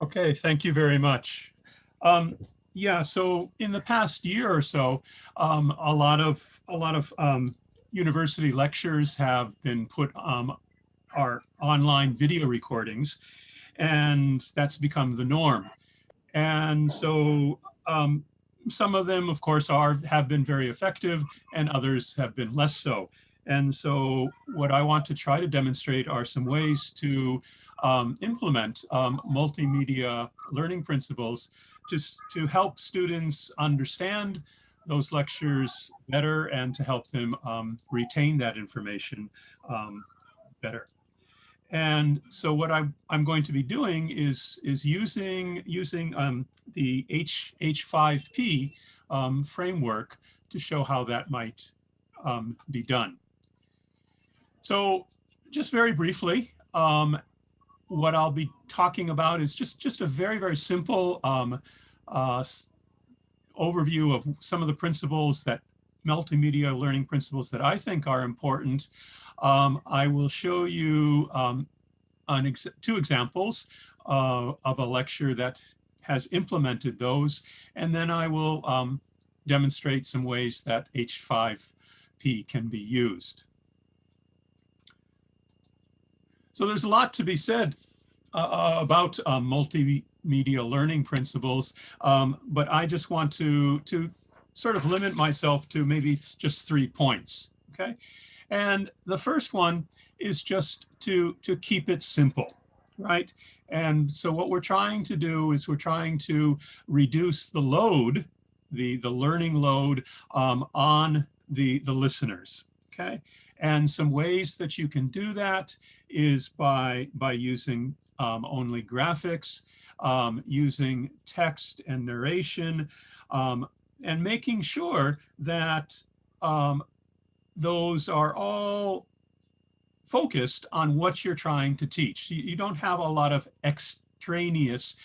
Okay, thank you very much. Um, yeah, so in the past year or so, a lot of university lectures have been put are online video recordings, and that's become the norm. And so some of them, of course, have been very effective, and others have been less so. And so what I want to try to demonstrate are some ways to implement multimedia learning principles to help students understand those lectures better and to help them retain that information better. And so what I'm going to be doing is using the H5P framework to show how that might be done. So just very briefly, what I'll be talking about is just a very simple uh, overview of some of the principles that multimedia learning principles that I think are important. I will show you two examples of a lecture that has implemented those, and then I will demonstrate some ways that H5P can be used. So there's a lot to be said about multimedia learning principles, but I just want to sort of limit myself to maybe just 3 points, okay? And the first one is just to keep it simple, right? And so what we're trying to do is we're trying to reduce the load, the learning load on the listeners, okay? And some ways that you can do that is by using only graphics, using text and narration, and making sure that those are all focused on what you're trying to teach. You don't have a lot of extraneous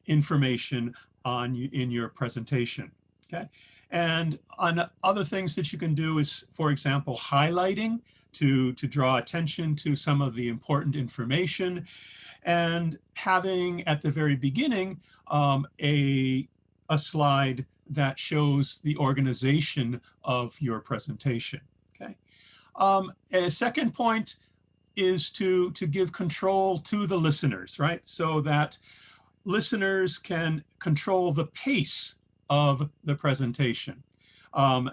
information in your presentation, okay? And on other things that you can do is, for example, highlighting to draw attention to some of the important information, and having at the very beginning a slide that shows the organization of your presentation, okay? A second point is to give control to the listeners, right? So that listeners can control the pace of the presentation.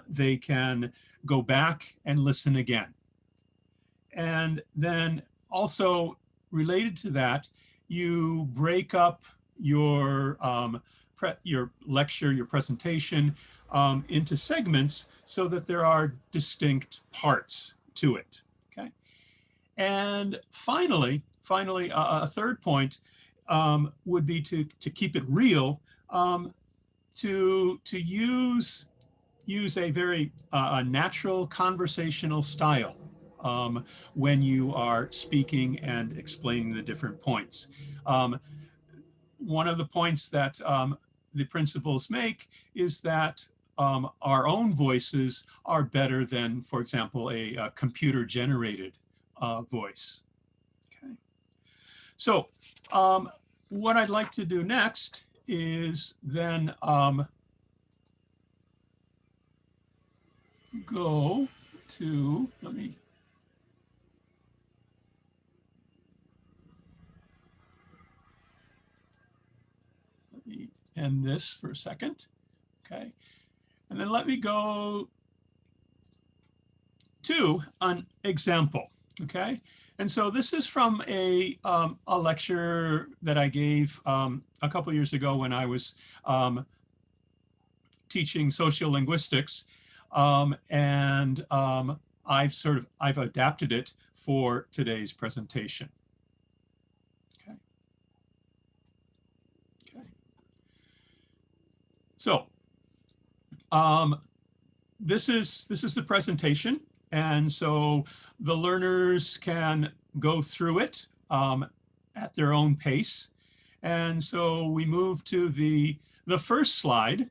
They can go back and listen again. And then also related to that, you break up your lecture, your presentation into segments so that there are distinct parts to it, okay? And finally, a third point would be to keep it real, to use a very natural conversational style when you are speaking and explaining the different points. One of the points that the principles make is that our own voices are better than, for example, a computer-generated voice. Okay. So what I'd like to do next is then go to, let me end this for a second, okay? And then let me go to an example, okay? And so this is from a lecture that I gave a couple years ago when I was teaching sociolinguistics, and I've adapted it for today's presentation. Okay. Okay. So this is the presentation, and so the learners can go through it at their own pace. And so we move to the first slide,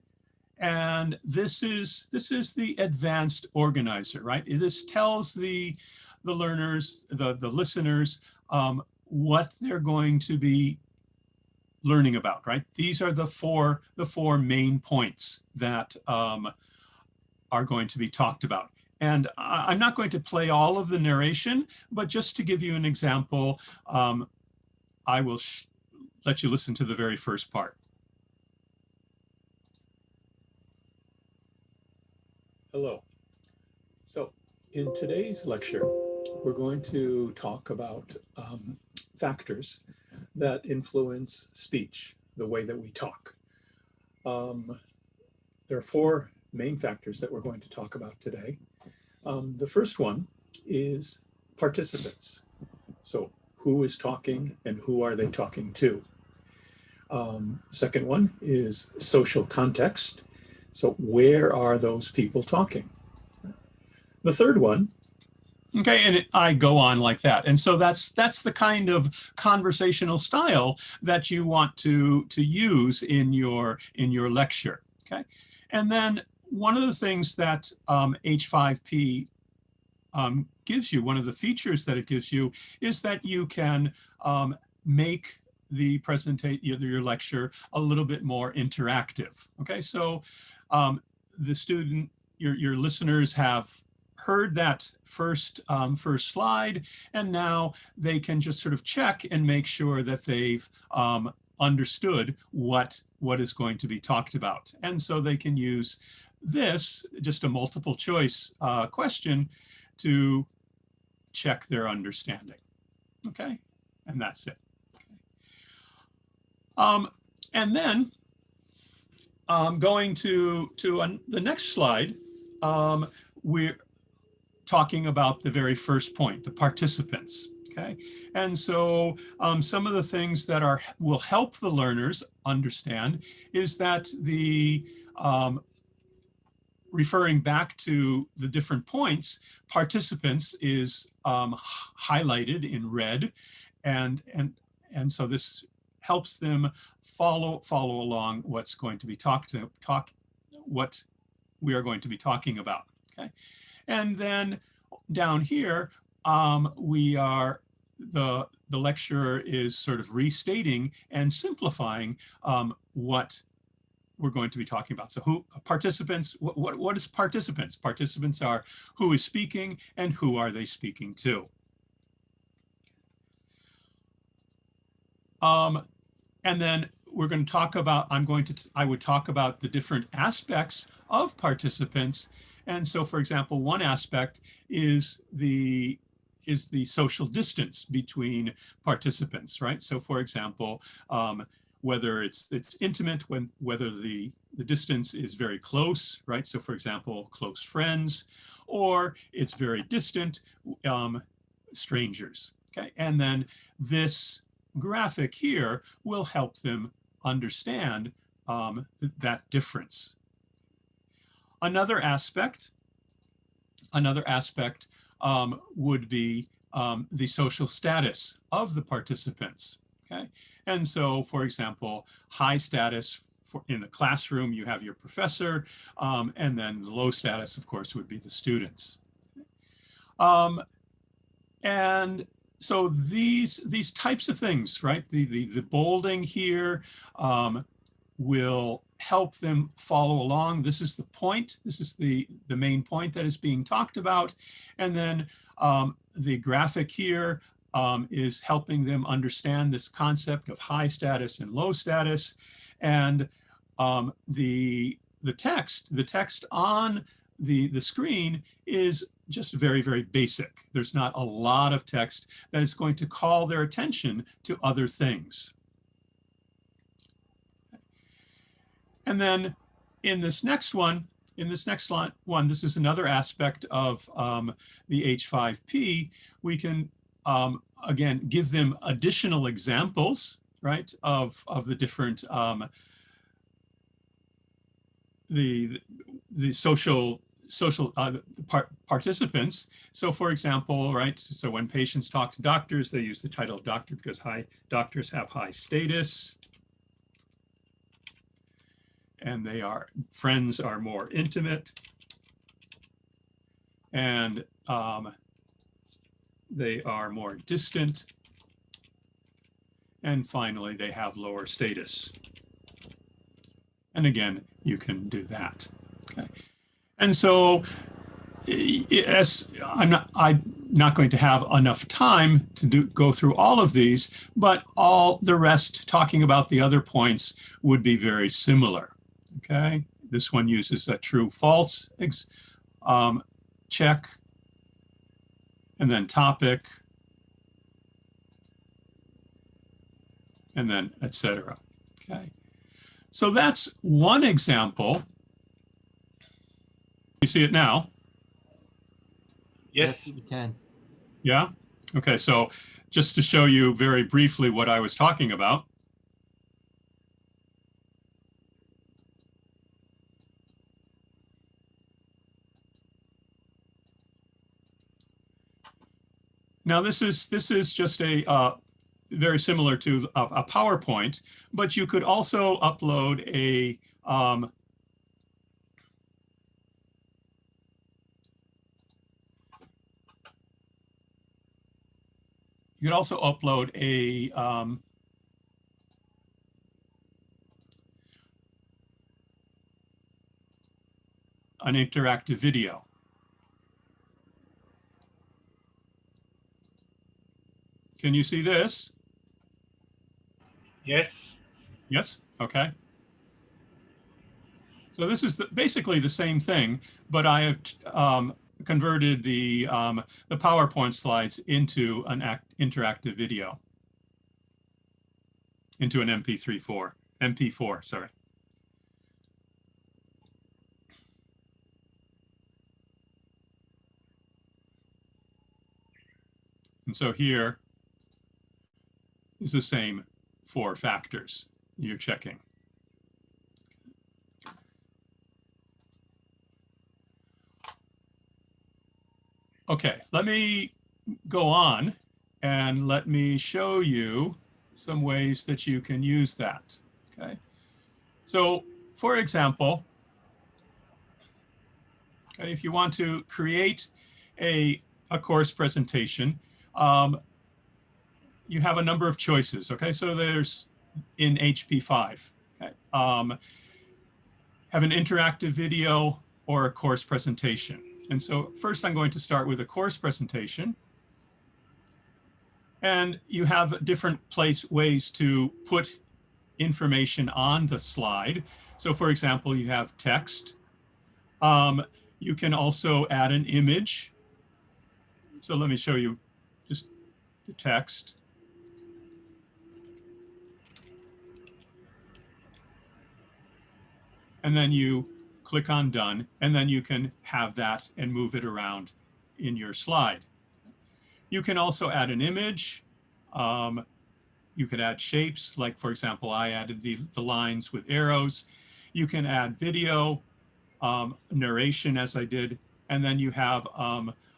and this is the advanced organizer, right? This tells the learners, the listeners, what they're going to be learning about, right? These are the four main points that are going to be talked about. And I'm not going to play all of the narration, but just to give you an example, I will let you listen to the very first part. Hello. So in today's lecture, we're going to talk about factors that influence speech, the way that we talk. There are four main factors that we're going to talk about today. The first one is participants. So who is talking and who are they talking to? Second one is social context. So where are those people talking? The third one, okay, and I go on like that. And so that's the kind of conversational style that you want to use in your lecture, okay? And then one of the things that H5P gives you, one of the features that it gives you, is that you can make the presentation, your lecture, a little bit more interactive. Okay, so the student, your listeners have heard that first slide, and now they can just sort of check and make sure that they've understood what is going to be talked about. And so they can use this, just a multiple choice question, to check their understanding. Okay, and that's it. And then going to the next slide, we're talking about the very first point, the participants. Okay, and so some of the things that will help the learners understand is that the referring back to the different points, participants is highlighted in red, and so this helps them follow along what's going to be what we are going to be talking about. Okay, and then down here the lecturer is sort of restating and simplifying what we're going to be talking about. So who participants, what is participants? Participants are who is speaking and who are they speaking to. And then we're going to talk about, I would talk about the different aspects of participants. And so, for example, one aspect is the social distance between participants, right? So for example, whether it's intimate, whether the distance is very close, right? So for example, close friends, or it's very distant, strangers, okay? And then this graphic here will help them understand that difference. Another aspect would be the social status of the participants, okay? And so, for example, high status in the classroom, you have your professor, and then the low status, of course, would be the students. And so these types of things, right? The bolding here will help them follow along. This is the point. This is the main point that is being talked about. And then the graphic here is helping them understand this concept of high status and low status. And the text on the screen is just very, very basic. There's not a lot of text that is going to call their attention to other things. And then in this next one, this is another aspect of the H5P. We can, again, give them additional examples, right, of the different, the social participants. So for example, right, so when patients talk to doctors, they use the title of doctor because doctors have high status. And friends are more intimate, and they are more distant, And finally, they have lower status. And again, you can do that. Okay. And so as I'm not going to have enough time to go through all of these, but all the rest, talking about the other points, would be very similar. Okay, this one uses a true/false check, and then topic, and then etc. Okay, so that's one example. You see it now? Yes, we can. Yeah? Okay, so just to show you very briefly what I was talking about. Now this is just a very similar to a PowerPoint, but you could also upload a you could also upload a an interactive video. Can you see this? Yes. Yes? Okay. So this is basically the same thing, but I have converted the PowerPoint slides into an interactive video, into an MP4, sorry. And so here is the same 4 factors you're checking. Okay, let me go on and let me show you some ways that you can use that. Okay, so for example, okay, if you want to create a course presentation, you have a number of choices. Okay, so there's in HP5, okay, have an interactive video or a course presentation. And so first I'm going to start with a course presentation. And you have different ways to put information on the slide. So for example, you have text. You can also add an image. So let me show you just the text. And then you click on done, and then you can have that and move it around in your slide. You can also add an image. You could add shapes, like for example, I added the lines with arrows. You can add video, narration as I did, and then you have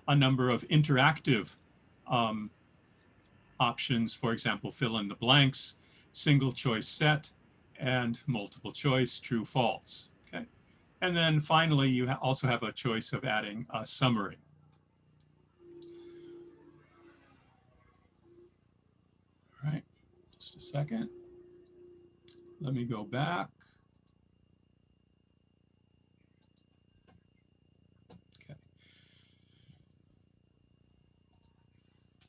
a number of interactive options, for example, fill in the blanks, single choice set, and multiple choice, true, false. Okay. And then finally, you also have a choice of adding a summary. All right, just a second. Let me go back. Okay.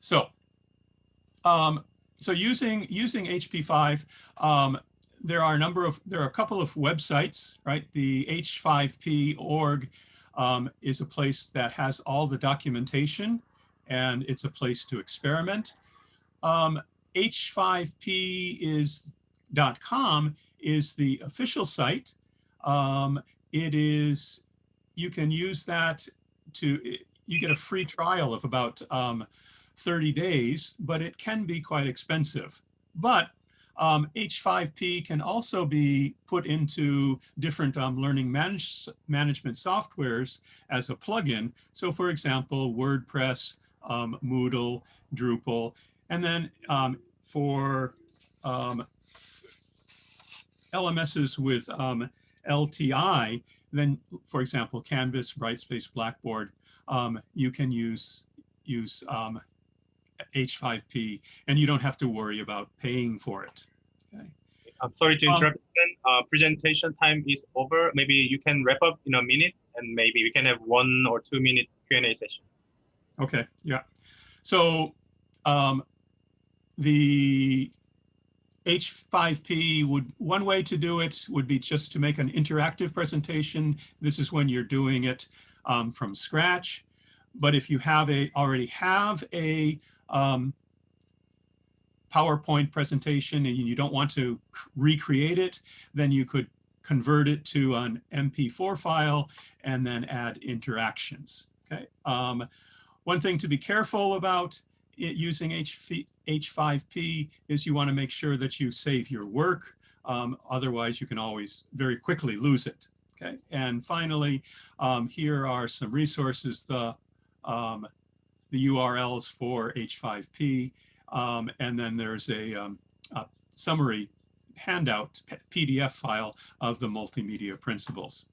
So, using HP5, there are a couple of websites, right? The h5p.org is a place that has all the documentation, and it's a place to experiment. h5p.com is the official site. You can use that you get a free trial of about 30 days, but it can be quite expensive. But H5P can also be put into different learning management softwares as a plugin. So for example, WordPress, Moodle, Drupal, and then for LMSs with LTI, then for example, Canvas, Brightspace, Blackboard, you can use H5P, and you don't have to worry about paying for it. Okay. I'm sorry to interrupt. Presentation time is over. Maybe you can wrap up in a minute, and maybe we can have 1 or 2 minute Q&A session. Okay, yeah. So the H5P one way to do it would be just to make an interactive presentation. This is when you're doing it from scratch. But if you already have a PowerPoint presentation and you don't want to recreate it, then you could convert it to an MP4 file and then add interactions. Okay. One thing to be careful about using H5P is you want to make sure that you save your work. Otherwise, you can always very quickly lose it. Okay. And finally, here are some resources, the URLs for H5P. And then there's a summary handout PDF file of the multimedia principles.